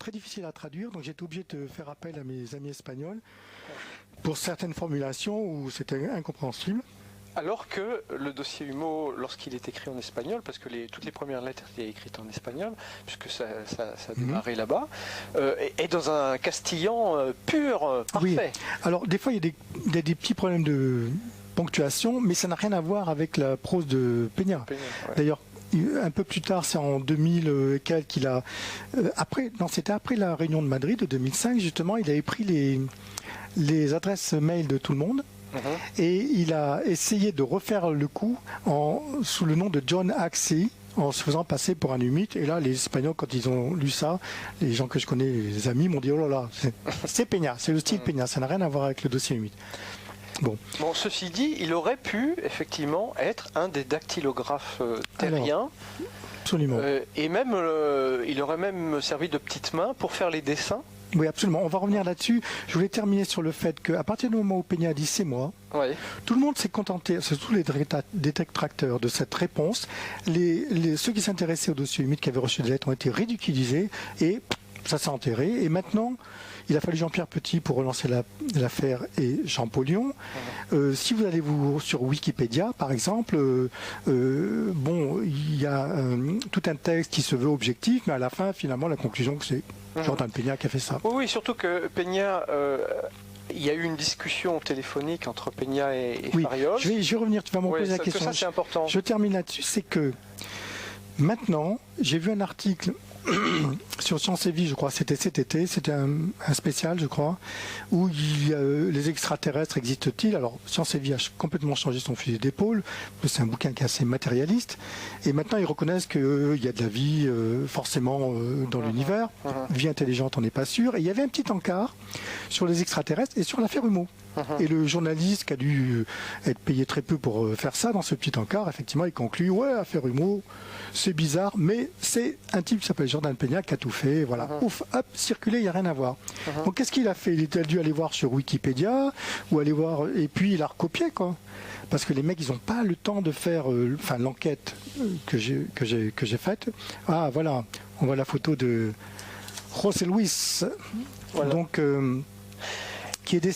très difficile à traduire, donc j'étais obligé de faire appel à mes amis espagnols pour certaines formulations où c'était incompréhensible. Alors que le dossier Humo, lorsqu'il est écrit en espagnol, parce que toutes les premières lettres étaient écrites en espagnol, puisque ça a démarré là-bas, est dans un castillan pur, parfait. Oui. Alors des fois il y a des petits problèmes de ponctuation, mais ça n'a rien à voir avec la prose de Peña. Ouais. D'ailleurs, un peu plus tard, c'est en 2000 et quelques qu'il a... c'était après la réunion de Madrid de 2005, justement, il avait pris les adresses mail de tout le monde. Et il a essayé de refaire le coup sous le nom de John Axey, en se faisant passer pour un humide. Et là, les Espagnols, quand ils ont lu ça, les gens que je connais, les amis, m'ont dit « Oh là là, c'est Peña, c'est le style Peña, ça n'a rien à voir avec le dossier humide. » Bon, ceci dit, il aurait pu effectivement être un des dactylographes terriens. Alors, absolument. Et même, il aurait même servi de petite main pour faire les dessins. Oui, absolument. On va revenir là-dessus. Je voulais terminer sur le fait qu'à partir du moment où Peña a dit c'est moi, tout le monde s'est contenté, surtout les détracteurs de cette réponse. Ceux qui s'intéressaient au dossier humide qui avaient reçu des lettres ont été ridiculisés et ça s'est enterré. Et maintenant, il a fallu Jean-Pierre Petit pour relancer l'affaire et Jean Paulion. Si vous allez sur Wikipédia, par exemple, il y a tout un texte qui se veut objectif, mais à la fin, finalement, la conclusion, c'est Jordan Peña qui a fait ça. Oui, surtout que Peña... il y a eu une discussion téléphonique entre Peña et Fariol. Je vais revenir, tu vas me poser la question. Ça, c'est important. Je termine là-dessus, c'est que maintenant, j'ai vu un article sur Science et Vie, je crois, c'était cet été, c'était un spécial, je crois, où les extraterrestres existent-ils. Alors, Science et Vie a complètement changé son fusil d'épaule, c'est un bouquin qui est assez matérialiste, et maintenant ils reconnaissent qu'il y a de la vie forcément dans l'univers, vie intelligente, on n'est pas sûr, et il y avait un petit encart sur les extraterrestres et sur l'affaire Humo. Et le journaliste qui a dû être payé très peu pour faire ça, dans ce petit encart, effectivement, il conclut, ouais, affaire Humo, c'est bizarre, mais c'est un type qui s'appelle Jordan Peña qui a tout fait, voilà. Ouf, hop, circulé, il n'y a rien à voir. Donc qu'est-ce qu'il a fait? Il a dû aller voir sur Wikipédia, ou aller voir, et puis il a recopié, quoi. Parce que les mecs, ils n'ont pas le temps de faire l'enquête que j'ai faite. Ah, voilà, on voit la photo de José Luis, voilà. Donc, qui est